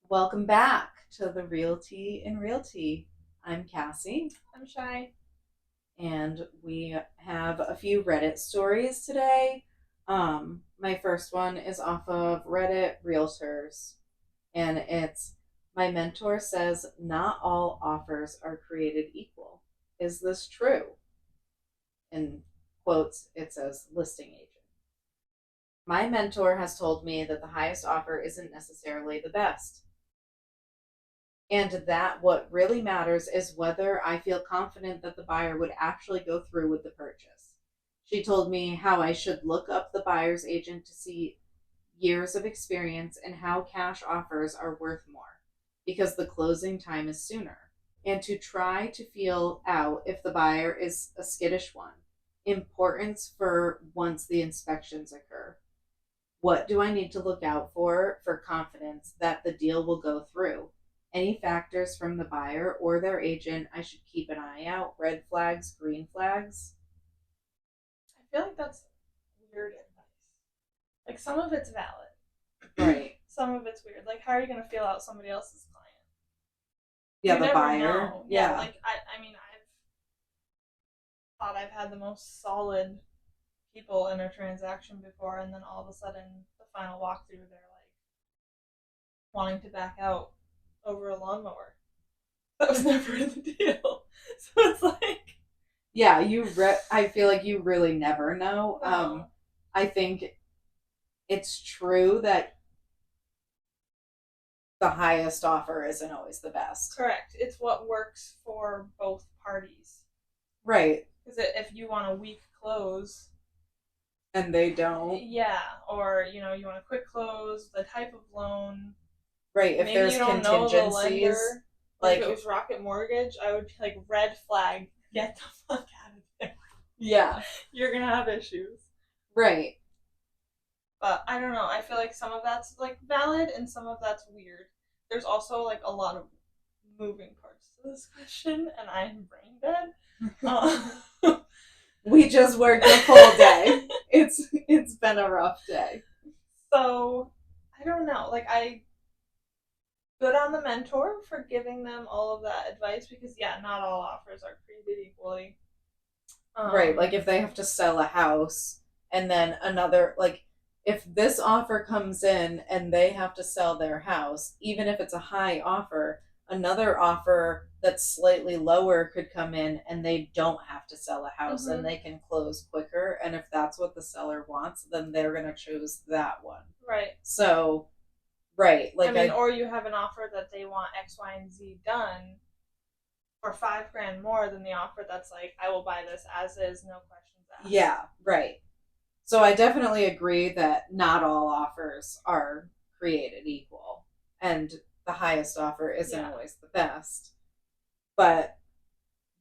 Welcome back to the Realty in Realty. I'm Cassie, I'm shy. and we have a few Reddit stories today. My first one is off of Reddit Realtors, and it's my mentor says not all offers are created equal. Is this true? In quotes, it says listing agent. My mentor has told me that the highest offer isn't necessarily the best, and that what really matters is whether I feel confident that the buyer would actually go through with the purchase. She told me how I should look up the buyer's agent to see years of experience and how cash offers are worth more because the closing time is sooner, and to try to feel out if the buyer is a skittish one. Importance for once the inspections occur. What do I need to look out for confidence that the deal will go through? Any factors from the buyer or their agent I should keep an eye out? Red flags, green flags? I feel like that's weird advice. Like some of it's valid. Right. Some of it's weird. Like how are you gonna feel out somebody else's client? Yeah, You the never buyer. know. Yeah, Yeah. like I mean I've thought I've had the most solid people in a transaction before and then all of a sudden the final walkthrough they're like wanting to back out over a lawnmower. That was never in the deal. So it's like Yeah, I feel like you really never know. no. I think it's true that the highest offer isn't always the best. Correct. It's what works for both parties. Right. Because if you want a weak close, And they don't. yeah, or you want a quick close, the type of loan. Right. If Maybe there's you don't know the contingencies, lender. Like if it like, was Rocket Mortgage, I would be like red flag, get the fuck out of there. yeah. You're gonna have issues. Right. But I don't know. I feel like some of that's like valid and some of that's weird. There's also like a lot of moving parts to this question, and I'm brain dead. We just worked a full day. It's been a rough day. So I don't know. Like I good on the mentor for giving them all of that advice because yeah, not all offers are created equally. Right. Um, Like if they have to sell a house and then another, like if this offer comes in and they have to sell their house, even if it's a high offer, another offer that's slightly lower could come in and they don't have to sell a house and mhm, they can close quicker. And if that's what the seller wants, then they're going to choose that one. right. So, right. I Like mean, or you have an offer that they want X, Y, and Z done for 5 grand more than the offer that's like, I will buy this as is, no questions asked. yeah, right. So I definitely agree that not all offers are created equal, and the highest offer isn't Yeah. always the best. But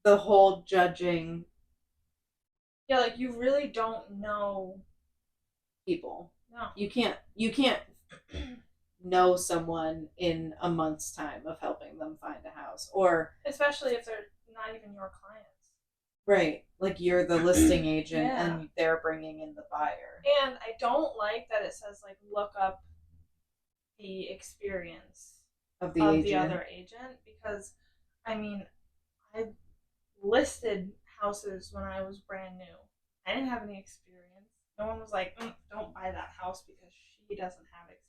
the whole judging Yeah, like you really don't know. people, No. you can't know someone in a month's time of helping them find a house, or Especially if they're not even your clients. right, like you're the listing agent Yeah. and they're bringing in the buyer And I don't like that it says like look up the experience of the of the agent. other agent because I mean I listed houses when I was brand new. I didn't have any experience. No one was like, don't buy that house because she doesn't have experience.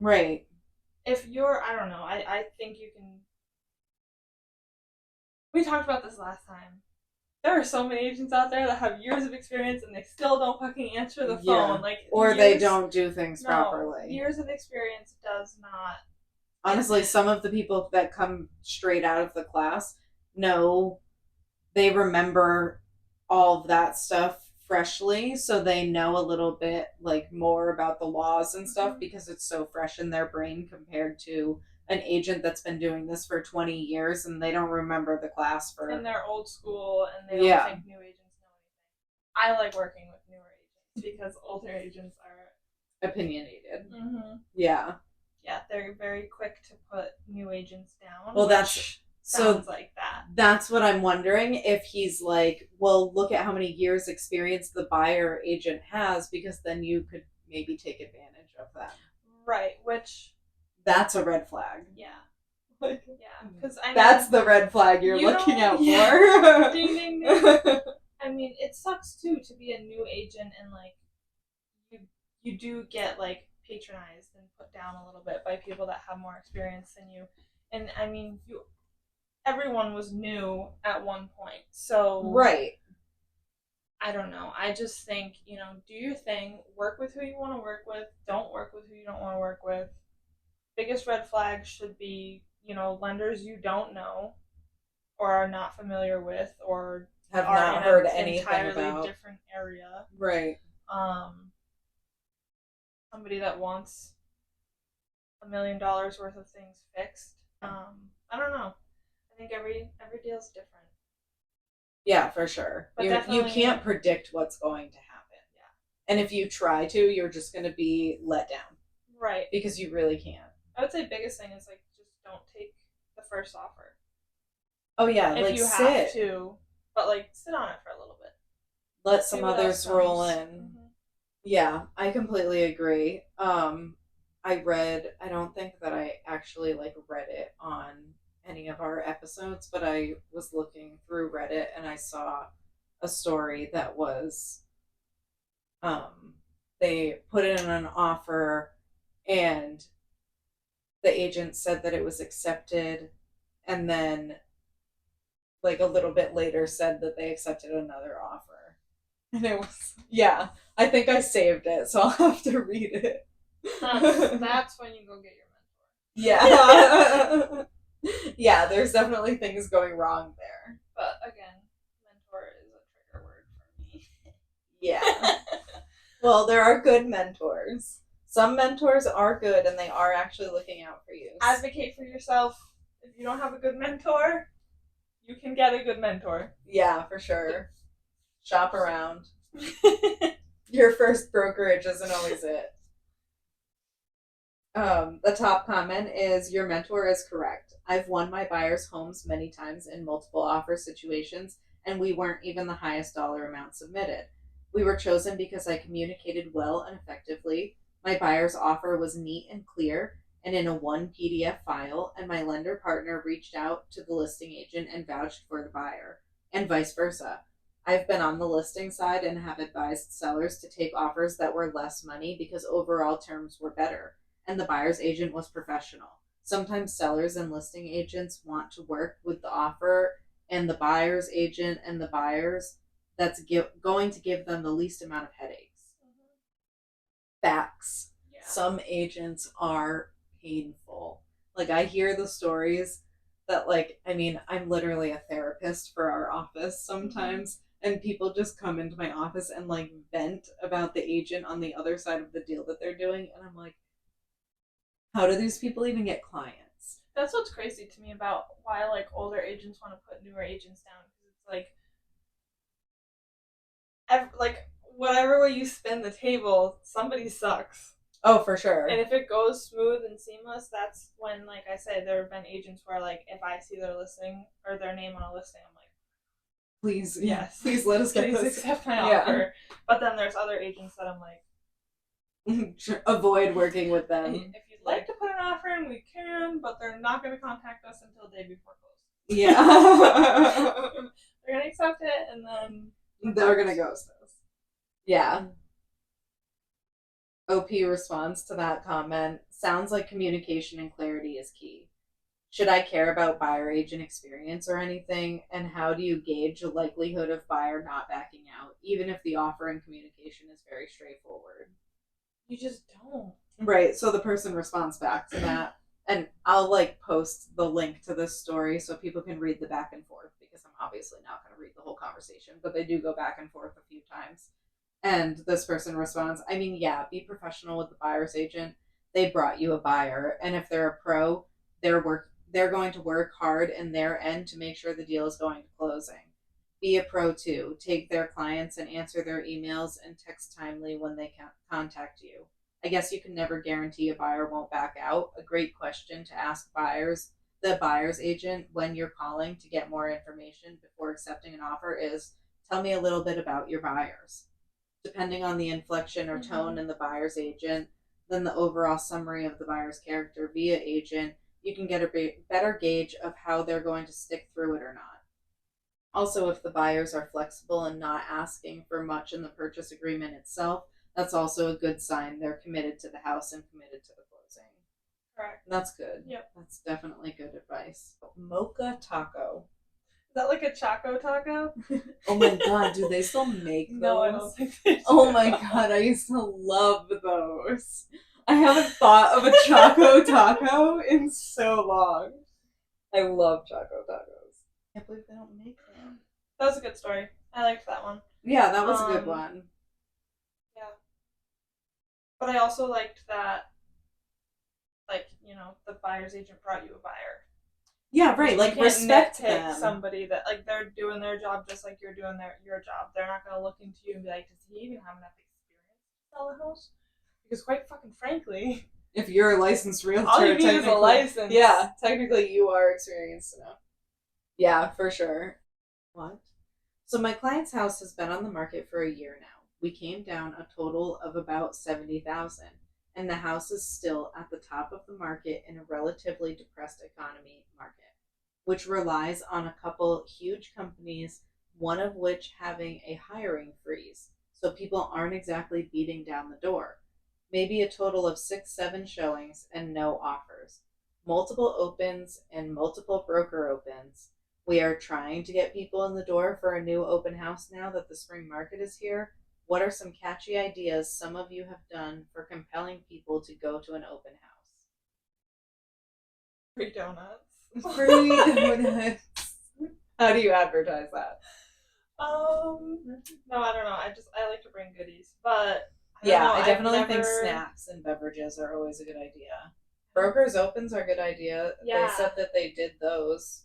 Right. If you're, I don't know, I think you can. We talked about this last time. There are so many agents out there that have years of experience and they still don't fucking answer the phone. Like or years, they don't do things no, properly. years of experience does not. Honestly, some of the people that come straight out of the class know, they remember all of that stuff freshly, so they know a little bit like more about the laws and stuff Mhm. because it's so fresh in their brain compared to an agent that's been doing this for 20 years and they don't remember the class for And they're old school and they don't yeah, think new agents know anything. I like working with newer agents because older agents are opinionated. mm-hmm. Yeah. Yeah, they're very quick to put new agents down. Well, that's sounds like that. That's what I'm wondering, if he's like, well, look at how many years experience the buyer agent has, because then you could maybe take advantage of that. Right, which That's a red flag. Yeah. Like, yeah, because I mean, that's the red flag you're looking out for. Ding, ding, ding. I mean, it sucks too to be a new agent and like you do get like patronized and put down a little bit by people that have more experience than you. And I mean, everyone was new at one point. So right. I don't know. I just think, do your thing, work with who you want to work with, don't work with who you don't want to work with. Biggest red flag should be, lenders you don't know or are not familiar with or have not heard anything entirely different area. Right. Somebody that wants $1 million worth of things fixed. I don't know. I think every deal's different. Yeah, for sure. But you can't predict what's going to happen. Yeah. And if you try to, you're just going to be let down. Right. Because you really can't. I would say biggest thing is like just don't take the first offer. Oh yeah, if you have to, but like sit on it for a little bit. Let some others roll in. Mm-hmm. Yeah, I completely agree. I don't think that I actually read it on any of our episodes, but I was looking through Reddit and I saw a story that was they put in an offer and the agent said that it was accepted, and then a little bit later said that they accepted another offer. And it was, yeah, I think I saved it, so I'll have to read it. That's when you go get your mentor. Yeah. Yeah, there's definitely things going wrong there. But again, mentor is a trigger word for me. Yeah. Well, there are good mentors. Some mentors are good and they are actually looking out for you. Advocate for yourself. If you don't have a good mentor, you can get a good mentor. Yeah, for sure. Shop around. Your first brokerage isn't always it. The top comment is, your mentor is correct. I've won my buyers' homes many times in multiple offer situations, and we weren't even the highest dollar amount submitted. We were chosen because I communicated well and effectively. My buyer's offer was neat and clear and in a one PDF file, and my lender partner reached out to the listing agent and vouched for the buyer, and vice versa. I've been on the listing side and have advised sellers to take offers that were less money because overall terms were better, and the buyer's agent was professional. Sometimes sellers and listing agents want to work with the offer and the buyer's agent and the buyers that's going to give them the least amount of headaches. Facts. Yeah. Some agents are painful. I hear the stories that I'm literally a therapist for our office sometimes, and people just come into my office and vent about the agent on the other side of the deal that they're doing, and I'm like, how do these people even get clients? That's what's crazy to me about why older agents want to put newer agents down, because it's whatever way you spin the table, somebody sucks. Oh, for sure. And if it goes smooth and seamless, that's when, like I said, there have been agents where, if I see their listing or their name on a listing, I'm like, please, yes, please let us get this. Please accept my offer. But then there's other agents that I'm like, avoid working with them. If you'd like to put an offer in, we can, but they're not going to contact us until the day before close. Yeah. They're going to accept it, and then they're going to ghost us. Yeah. OP responds to that comment, sounds like communication and clarity is key. Should I care about buyer agent experience or anything? And how do you gauge the likelihood of buyer not backing out, even if the offer and communication is very straightforward? You just don't. Right. So the person responds back to that. And I'll post the link to this story so people can read the back and forth, because I'm obviously not going to read the whole conversation, but they do go back and forth a few times. And this person responds, I mean, yeah, be professional with the buyer's agent. They brought you a buyer. And if they're a pro, they're going to work hard in their end to make sure the deal is going to closing. Be a pro too. Take their clients and answer their emails and text timely when they can contact you. I guess you can never guarantee a buyer won't back out. A great question to ask the buyer's agent when you're calling to get more information before accepting an offer is, tell me a little bit about your buyers. Depending on the inflection or tone in the buyer's agent, than the overall summary of the buyer's character via agent, you can get a better gauge of how they're going to stick through it or not. Also, if the buyers are flexible and not asking for much in the purchase agreement itself, that's also a good sign they're committed to the house and committed to the closing. Correct. That's good. Yep. That's definitely good advice. Mocha taco. Is that like a Choco Taco? Oh my god, do they still make those? No, I don't think they do. Oh my god, I used to love those. I haven't thought of a Choco Taco in so long. I love Choco Tacos. I can't believe they don't make them. That was a good story. I liked that one. Yeah, that was a good one. Yeah. But I also liked that, like, you know, the buyer's agent brought you a buyer. Yeah, right. Like, respect them. Somebody that, like, they're doing their job just like you're doing your job. They're not going to look into you and be like, does he even have enough experience to sell a house? Because quite fucking frankly, if you're a licensed realtor, all you need is a license. Yeah, technically you are experienced enough. Yeah, for sure. What? So my client's house has been on the market for a year now. We came down a total of about 70,000, and the house is still at the top of the market in a relatively depressed economy market, which relies on a couple huge companies, one of which having a hiring freeze, so people aren't exactly beating down the door. Maybe a total of 6-7 showings and no offers. Multiple opens and multiple broker opens. We are trying to get people in the door for a new open house now that the spring market is here. What are some catchy ideas some of you have done for compelling people to go to an open house? Free donuts. Free donuts. How do you advertise that? No, I don't know. I like to bring goodies, but I definitely think snacks and beverages are always a good idea. Brokers opens are a good idea. Yeah. They said that they did those.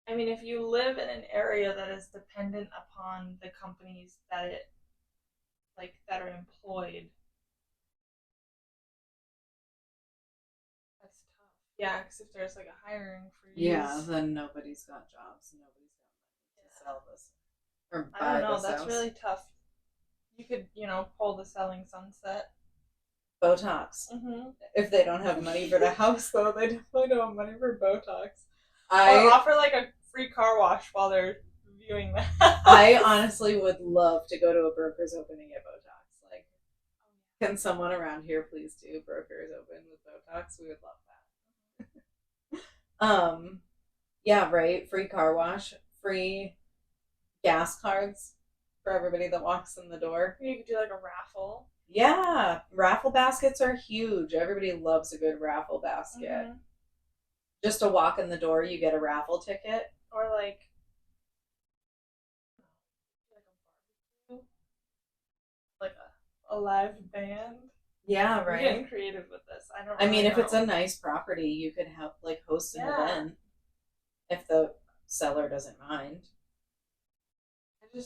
I mean, if you live in an area that is dependent upon the companies that are employed, that's tough. Yeah, because if there's like a hiring freeze, yeah, then nobody's got jobs. Nobody's got money to sell this or buy I don't know. this That's house. Really tough. You could, pull the selling sunset. Botox. Mm-hmm. If they don't have money for the house, though, they definitely don't have money for Botox. Or offer like a free car wash while they're viewing the house. I honestly would love to go to a broker's open and get Botox. Like, can someone around here please do brokers open with Botox? We would love that. Yeah, right. Free car wash, free gas cards for everybody that walks in the door. You could do like a raffle. Yeah, raffle baskets are huge. Everybody loves a good raffle basket. Mm-hmm. Just to walk in the door, you get a raffle ticket. Or like a live band. Yeah, right. We're getting creative with this. I mean, if it's a nice property, you could help like host an event if the seller doesn't mind. Wow,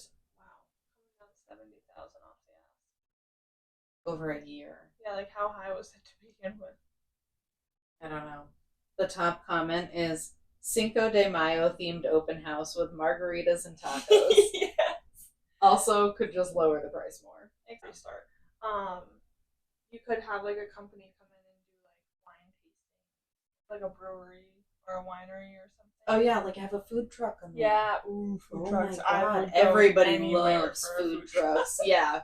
coming down 70,000 off the ass. Over a year. Yeah, like how high was it to begin with? I don't know. The top comment is Cinco de Mayo themed open house with margaritas and tacos. Yes. Also, could just lower the price more. Restart. You could have like a company come in and do like wine tasting, like a brewery or a winery or something. Oh yeah, like have a food truck on there. Yeah, ooh, food trucks. My God. Everybody loves food trucks. Yeah.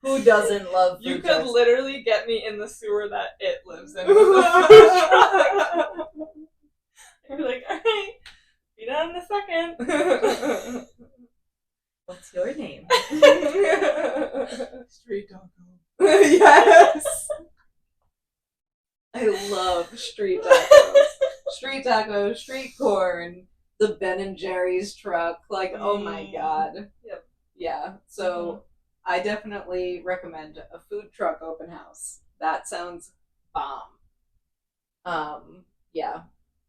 Who doesn't love food You trucks? could literally get me in the sewer that it lives in. You'd be like, alright, be done in a second. What's your name? Street taco. Yes. I love street tacos. Street tacos, street corn, the Ben and Jerry's truck. Like, oh my God. Yep. Yeah. So I definitely recommend a food truck open house. That sounds bomb. Yeah.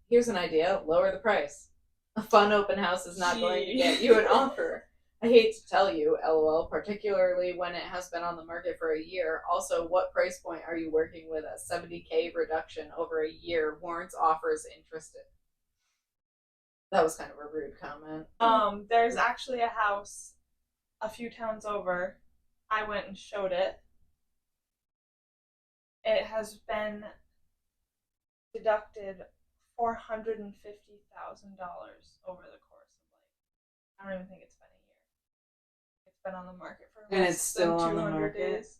Here's an idea. Lower the price. A fun open house is not going to get you an offer. I hate to tell you, LOL, particularly when it has been on the market for a year. Also, what price point are you working with? A $70,000 reduction over a year warrants offers interested. That was kind of a rude comment. There's actually a house a few towns over. I went and showed it. it has been deducted $450,000 over the course of I don't even think it's been a year. It's been on the market for and it's still on the market. Days.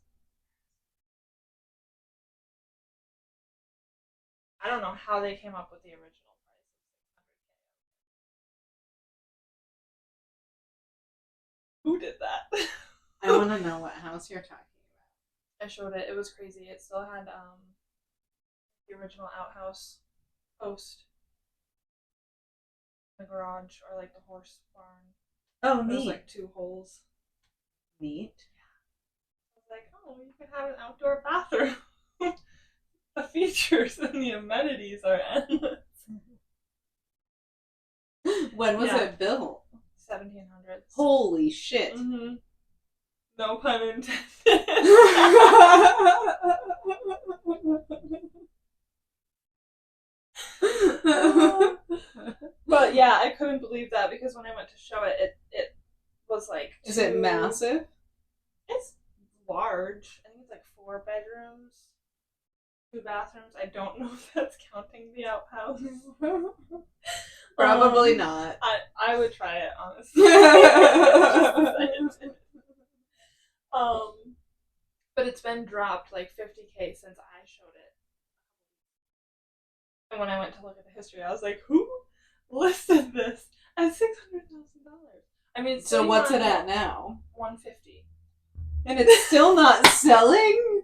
I don't know how they came up with the original price of $600,000. Who did that? I want to know what house you're talking about. I showed it. It was crazy. It still had the original outhouse post, the garage, or like the horse barn. Oh, There was neat. like 2 holes. Neat. I was like, oh, you can have an outdoor bathroom. The features and the amenities are endless. When was it built? 1700s. Holy shit. Mm-hmm. No pun intended. But yeah, I couldn't believe that because when I went to show it, it was like. Is it massive? It's large. I think it's like 4 bedrooms, 2 bathrooms. I don't know if that's counting the outhouse. Probably not. I would try it, honestly. But it's been dropped like $50,000 since I showed it. And when I went to look at the history, I was like, who listed this at $600,000? I mean, so what's it at now? $150,000. And it's still not selling?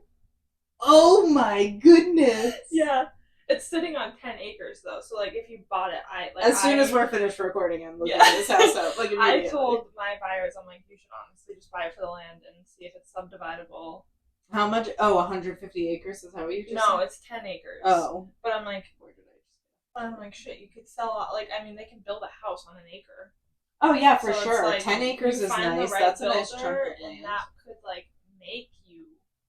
Oh my goodness. Yeah. It's sitting on 10 acres though, so like if you bought it, as soon as we're finished recording, I'm looking this house up. Like immediately. I told my buyers, I'm like, you should honestly just buy it for the land and see if it's subdividable. How much? Oh, 150 acres. Is that what you just said? No, it's 10 acres. Oh, but I'm like, where did I just? I'm like, shit, you could sell. Like, I mean, they can build a house on an acre. Oh yeah, for so sure. Like, 10 acres is nice. Right, that's a nice chunk of land. And that could like make you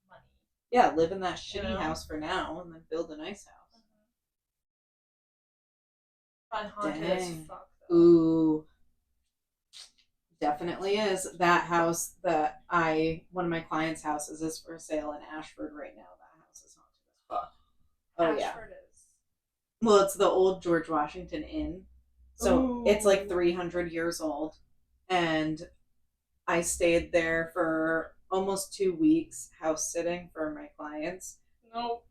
money. Yeah, live in that shitty house for now, and then build a nice house. Haunted as fuck, though. Ooh. Definitely is. That house that one of my clients' houses is for sale in Ashford right now. That house is haunted as fuck. Oh, Ashford is. Well, it's the old George Washington Inn. So it's like 300 years old. And I stayed there for almost 2 weeks house sitting for my clients. Nope.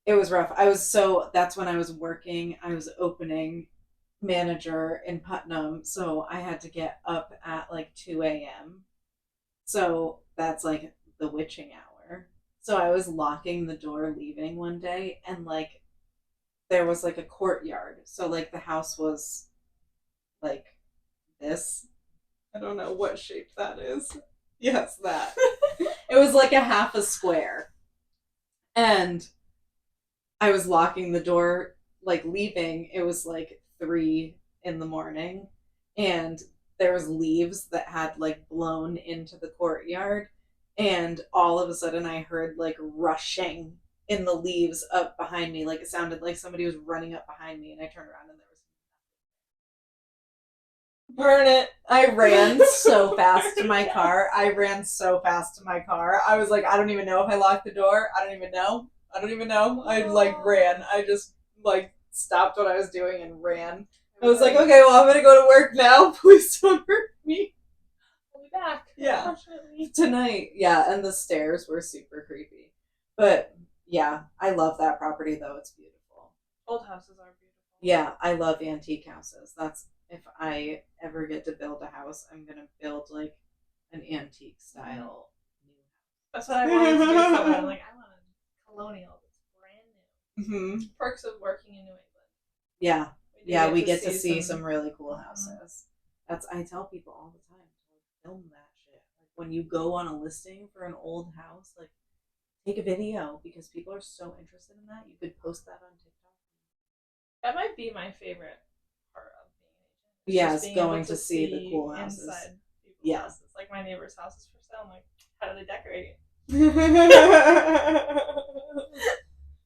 It was rough. That's when I was working. I was opening manager in Putnam, so I had to get up at like 2 a.m. So that's like the witching hour. So I was locking the door leaving one day, and like there was like a courtyard. So like the house was like this. I don't know what shape that is. Yes, that. It was like a half a square. And I was locking the door, like leaving. It was like 3 a.m, and there was leaves that had like blown into the courtyard, and all of a sudden I heard like rushing in the leaves up behind me. Like it sounded like somebody was running up behind me, and I turned around and there was burn it. I ran so fast to my car. I was like, I don't even know if I locked the door. I don't even know. I like ran. I just like stopped what I was doing and ran. I was like, okay, well, I'm gonna go to work now. Please don't hurt me. I'll be back. Yeah. Unfortunately. Tonight. Yeah, and the stairs were super creepy. But yeah, I love that property though. It's beautiful. Old houses are beautiful. Yeah, I love antique houses. That's if I ever get to build a house, I'm gonna build like an antique style new house. That's what I wanted to do. So I'm like, I want a colonial that's brand new. Mm-hmm. Perks of working in New England. Yeah. We get to see some really cool houses. I tell people all the time, film that shit. Like when you go on a listing for an old house, like take a video because people are so interested in that. You could post that on TikTok. That might be my favorite part of being an agent. Yes, going to see the cool houses. Inside people's houses. Like my neighbor's house is for sale. I'm like, how do they decorate?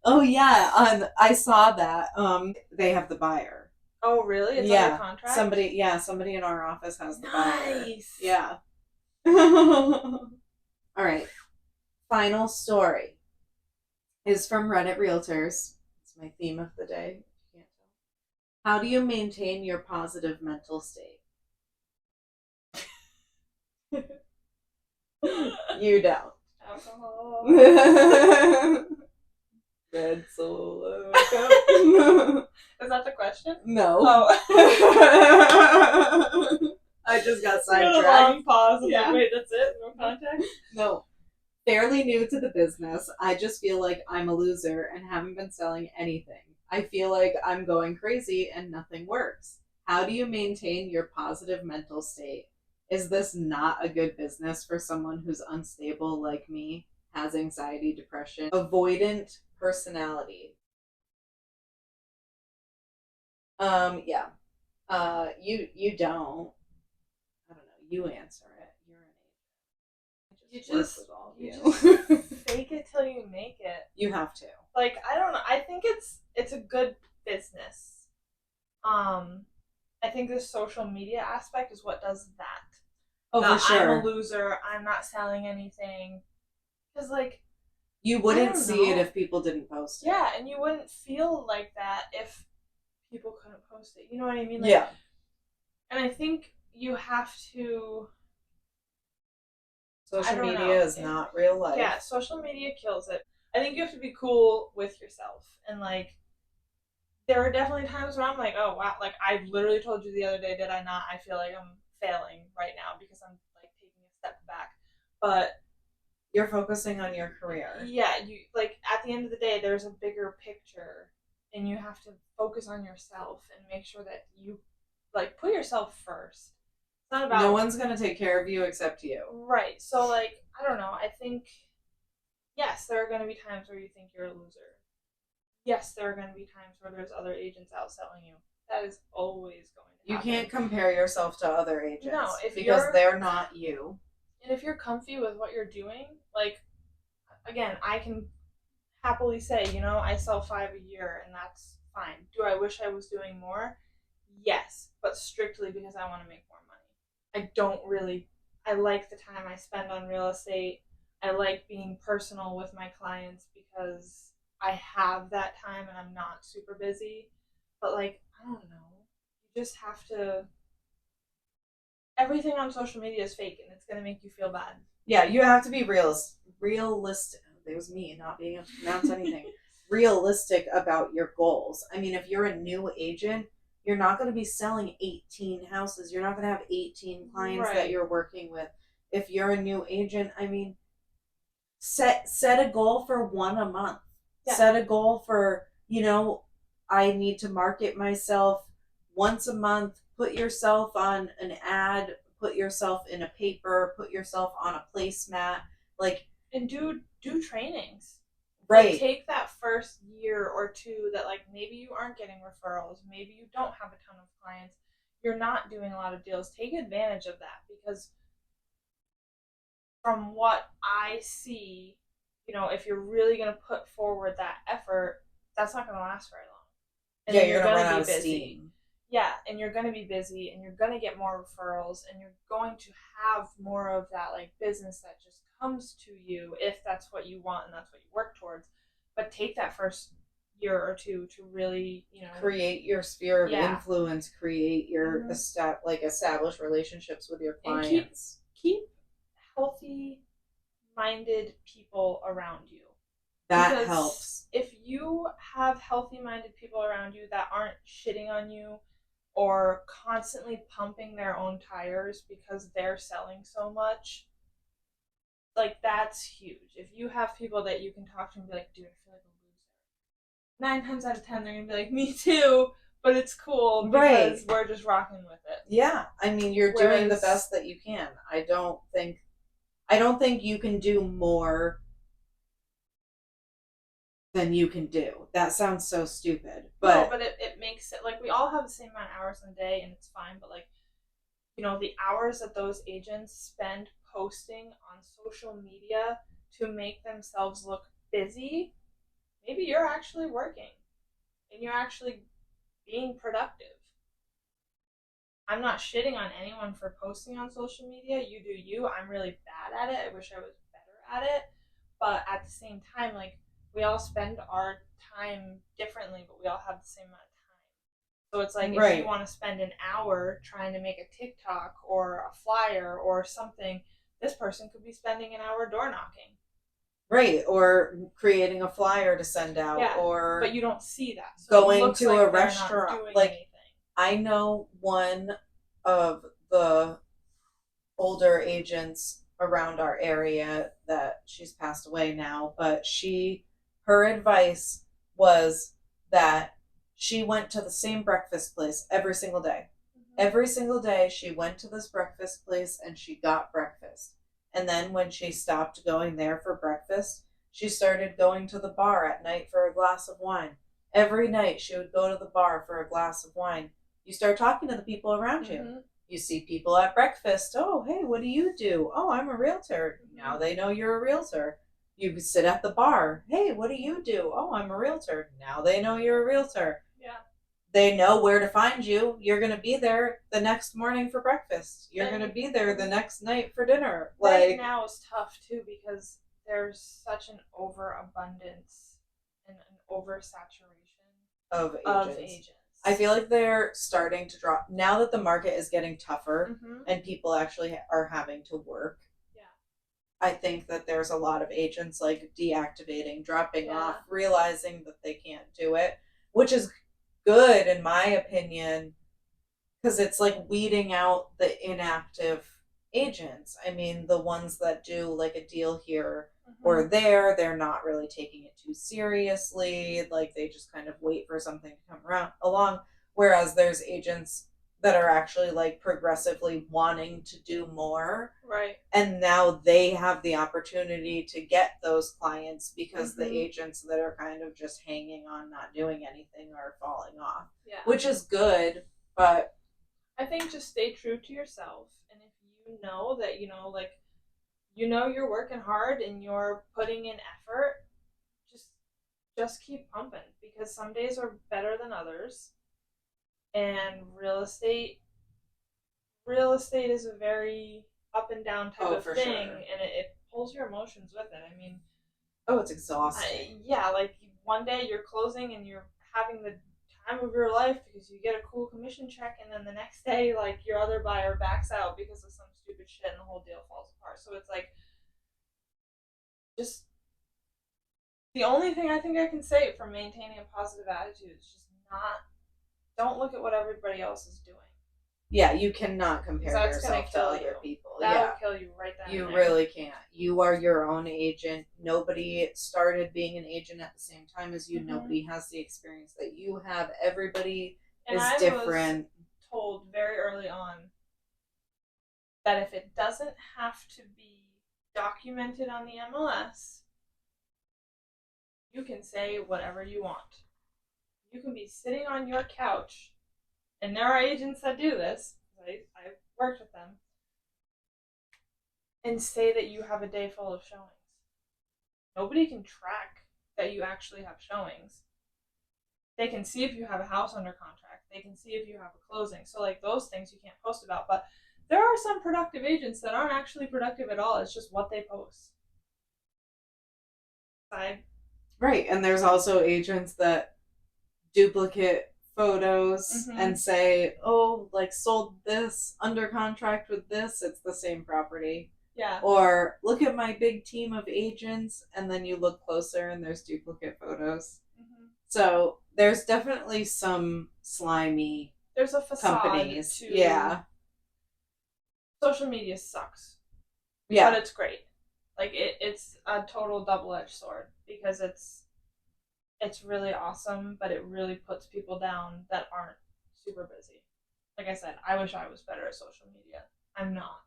Oh yeah, I saw that. They have the buyer. Oh really? It's under contract? Somebody in our office has the buyer. Nice. Yeah. All right. final story is from Reddit Realtors. It's my theme of the day. If you can't tell. How do you maintain your positive mental state? You don't. Alcohol. Red Solo. Is that the question? No. Oh. I just got We got a sidetracked. long pause. I'm Yeah. like, wait, that's it? No context? No. Fairly new to the business. I just feel like I'm a loser and haven't been selling anything. I feel like I'm going crazy and nothing works. How do you maintain your positive mental state? Is this not a good business for someone who's unstable like me, has anxiety, depression, avoidant personality? Yeah. You don't. I don't know. You answer it. You're an agent. You just fake it till you make it. You have to. Like, I don't know. I think it's a good business. I think the social media aspect is what does that. Oh, for sure. I'm a loser. I'm not selling anything. Because, like, you wouldn't see it if people didn't post it. Yeah, and you wouldn't feel like that if people couldn't post it. You know what I mean? Like, yeah. And I think you have to. Social media is not real life. Yeah, social media kills it. I think you have to be cool with yourself. And, like, there are definitely times where I'm like, oh, wow. Like, I literally told you the other day, did I not? I feel like I'm failing right now because I'm, like, taking a step back. But you're focusing on your career. Yeah, you like at the end of the day, there's a bigger picture, and you have to focus on yourself and make sure that you, like, put yourself first. It's not about no one's gonna take care of you except you. Right. So, like, I don't know. I think yes, there are going to be times where you think you're a loser. Yes, there are going to be times where there's other agents outselling you. That is always going to happen. You can't compare yourself to other agents. No, because they're not you. And if you're comfy with what you're doing, like, again, I can happily say, you know, I sell 5 a year and that's fine. Do I wish I was doing more? Yes, but strictly because I want to make more money. I like the time I spend on real estate. I like being personal with my clients because I have that time and I'm not super busy. But, like, I don't know. You just have to. Everything on social media is fake and it's going to make you feel bad. Yeah, you have to be realistic. It was me not being able to pronounce anything. Realistic about your goals. I mean, if you're a new agent, you're not going to be selling 18 houses. You're not going to have 18 clients that you're working with. If you're a new agent, I mean, set a goal for one a month. Yeah. Set a goal for, I need to market myself once a month. Put yourself on an ad. Put yourself in a paper. Put yourself on a placemat. Like, and do trainings. Right. Like, take that first year or two that, like, maybe you aren't getting referrals, maybe you don't have a ton of clients, you're not doing a lot of deals. Take advantage of that because from what I see, if you're really going to put forward that effort, that's not going to last very long. And you're going to run out of steam. Yeah, and you're going to be busy and you're going to get more referrals and you're going to have more of that, like, business that just comes to you if that's what you want and that's what you work towards. But take that first year or two to really, create your sphere of influence, create your establish relationships with your clients. And keep healthy minded people around you. That because helps. If you have healthy minded people around you that aren't shitting on you or constantly pumping their own tires because they're selling so much, like, that's huge. If you have people that you can talk to and be like, dude, I feel like a loser. 9 times out of 10, they're going to be like, me too, but it's cool because we're just rocking with it. Yeah. I mean, you're doing the best that you can. I don't think you can do more than you can do. That sounds so stupid. But no, but it makes it, like, we all have the same amount of hours in a day and it's fine, but, like, the hours that those agents spend posting on social media to make themselves look busy, maybe you're actually working and you're actually being productive. I'm not shitting on anyone for posting on social media. You do you. I'm really bad at it. I wish I was better at it. but at the same time, like, we all spend our time differently, but we all have the same amount of time. So it's like, if you want to spend an hour trying to make a TikTok or a flyer or something, this person could be spending an hour door knocking. Right, or creating a flyer to send out, Yeah, or but you don't see that. So going to like a restaurant. Like, anything. I know one of the older agents around our area that she's passed away now, but her advice was that she went to the same breakfast place every single day. Every single day she went to this breakfast place and she got breakfast. And then when she stopped going there for breakfast, she started going to the bar at night for a glass of wine. Every night she would go to the bar for a glass of wine. You start talking to the people around you. You see people at breakfast. Oh, hey, what do you do? Oh, I'm a realtor. Now they know you're a realtor. You sit at the bar. Hey, what do you do? Oh, I'm a realtor. Now they know you're a realtor. Yeah. They know where to find you. You're going to be there the next morning for breakfast. You're going to be there the next night for dinner. Right now is tough too because there's such an overabundance and an oversaturation of agents. I feel like they're starting to drop now that the market is getting tougher and people actually are having to work. Yeah. I think that there's a lot of agents like deactivating, dropping off, realizing that they can't do it, which is good in my opinion, because it's like weeding out the inactive agents. I mean, the ones that do like a deal here or there, they're not really taking it too seriously. Like they just kind of wait for something to come along. Whereas there's agents that are actually like progressively wanting to do more. Right. And now they have the opportunity to get those clients because the agents that are kind of just hanging on, not doing anything, are falling off. Yeah. Which is good, but I think just stay true to yourself. And if you know that, like, you're working hard and you're putting in effort, just keep pumping, because some days are better than others. And real estate is a very up and down type of thing, sure. and it pulls your emotions with it. I mean, it's exhausting. Like one day you're closing and you're having the time of your life because you get a cool commission check, and then the next day, like, your other buyer backs out because of some stupid shit and the whole deal falls apart. So it's like, just the only thing I think I can say for maintaining a positive attitude is just don't look at what everybody else is doing. Yeah, you cannot compare yourself to other people. That'll kill you right then. You really can't. You are your own agent. Nobody started being an agent at the same time as you. Nobody has the experience that you have. Everybody is different. Was told very early on that if it doesn't have to be documented on the MLS, you can say whatever you want. You can be sitting on your couch, and there are agents that do this. I've worked with them, and say that you have a day full of showings. Nobody can track that you actually have showings. They can see if you have a house under contract. They can see if you have a closing. So, like, those things you can't post about. But there are some productive agents that aren't actually productive at all. It's just what they post. Right, and there's also agents that duplicate photos and say, oh, like, sold this, under contract with this, it's the same property. Yeah. Or look at my big team of agents, and then you look closer and there's duplicate photos. So there's definitely some slimy there's a facade companies. To social media sucks. Yeah. But it's great. Like, it's a total double-edged sword, because it's really awesome, but it really puts people down that aren't super busy. Like I said, I wish I was better at social media. I'm not.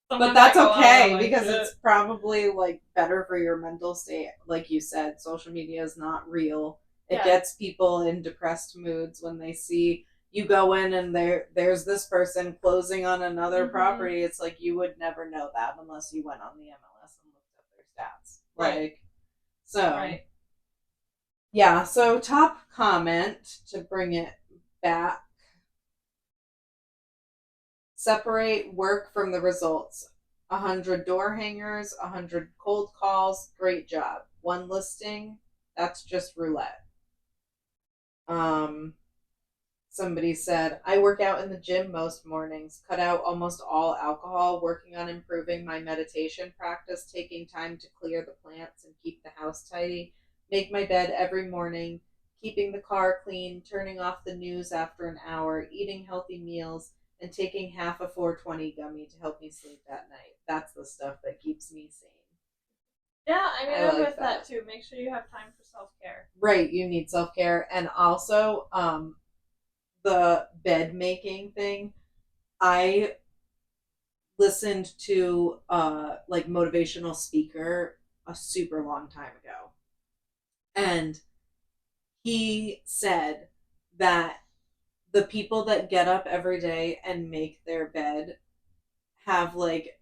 But that's okay, because it's probably like better for your mental state. Like you said, social media is not real. It gets people in depressed moods when they see you go in and there's this person closing on another property. It's like, you would never know that unless you went on the MLS and looked at their stats. Right. Yeah, so top comment to bring it back. Separate work from the results. 100 door hangers, 100 cold calls. Great job. 1 listing. That's just roulette. Somebody said, I work out in the gym most mornings, cut out almost all alcohol, working on improving my meditation practice, taking time to clear the plants and keep the house tidy, make my bed every morning, keeping the car clean, turning off the news after an hour, eating healthy meals, and taking half a 420 gummy to help me sleep at night. That's the stuff that keeps me sane. Yeah, I mean, I I'm like with that too. Make sure you have time for self-care. Right, you need self-care. And also, the bed making thing, I listened to like motivational speaker a super long time ago, and he said that the people that get up every day and make their bed have like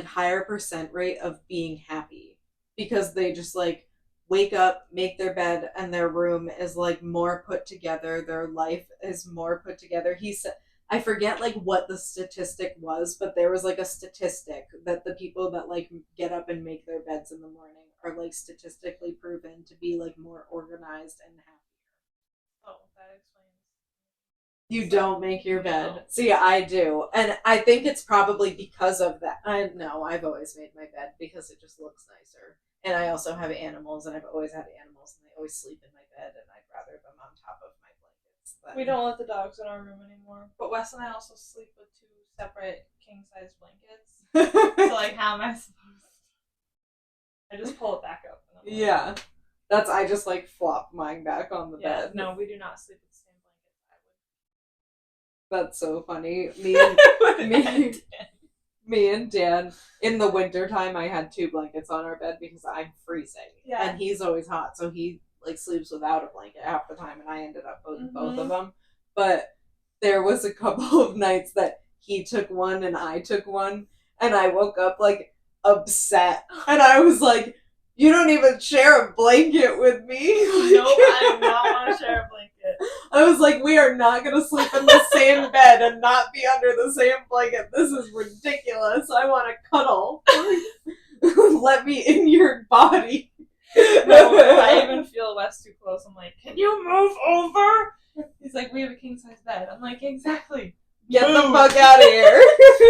higher percent rate of being happy because they just like wake up, make their bed, and their room is like more put together, their life is more put together. He said, I forget like what the statistic was, but there was like a statistic that the people that like get up and make their beds in the morning are like statistically proven to be like more organized and happy. Oh, that explains. You don't make your bed. No. See, I do. And I think it's probably because of that. I've always made my bed because it just looks nicer. And I also have animals, and I've always had animals, and they always sleep in my bed, and I'd rather them on top of my blankets. We don't let the dogs in our room anymore. But Wes and I also sleep with 2 separate king-size blankets. So, like, how am I supposed to? I just pull it back up. Yeah. I just, like, flop mine back on the bed. No, we do not sleep with the same blanket. That's so funny. Me and Dan, in the wintertime, I had 2 blankets on our bed because I'm freezing. Yeah. And he's always hot, so he like sleeps without a blanket half the time, and I ended up with both of them. But there was a couple of nights that he took one and I took one, and I woke up like upset, and I was like, you don't even share a blanket with me. Nope, I do not want to share a blanket. I was like, we are not going to sleep in the same bed and not be under the same blanket. This is ridiculous. I want to cuddle. Let me in your body. No, if I even feel Wes too close, I'm like, can you move over? He's like, we have a king-size bed. I'm like, exactly. Get the fuck out of here.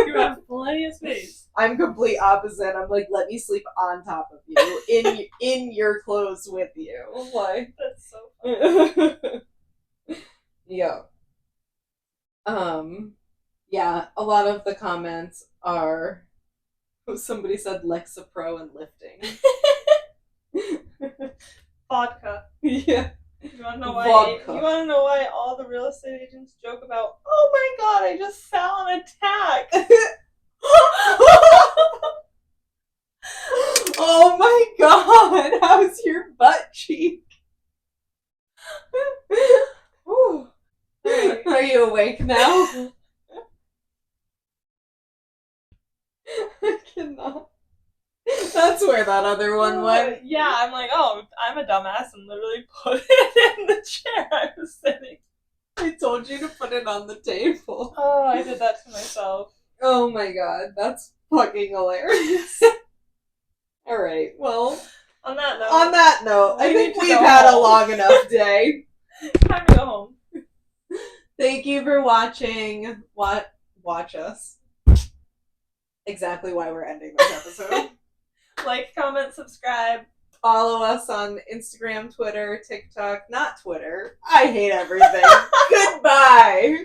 You have plenty of space. I'm complete opposite. I'm like, let me sleep on top of you, in your clothes with you. Like, that's so funny. Yeah. Yeah, a lot of the comments are, somebody said Lexapro and lifting. Vodka. Yeah. You wanna know why all the real estate agents joke about, oh my god, I just fell an attack. Oh my god, how's your butt cheek? Are you awake now? I cannot. That's where that other one went. Yeah, I'm like, oh, I'm a dumbass and literally put it in the chair I was sitting. I told you to put it on the table. Oh, I did that to myself. Oh my god, that's fucking hilarious. Alright, well. On that note, I think we've had a long enough day. Time to go home. Thank you for watching. Watch us. Exactly why we're ending this episode. Like, comment, subscribe. Follow us on Instagram, Twitter, TikTok. Not Twitter. I hate everything. Goodbye.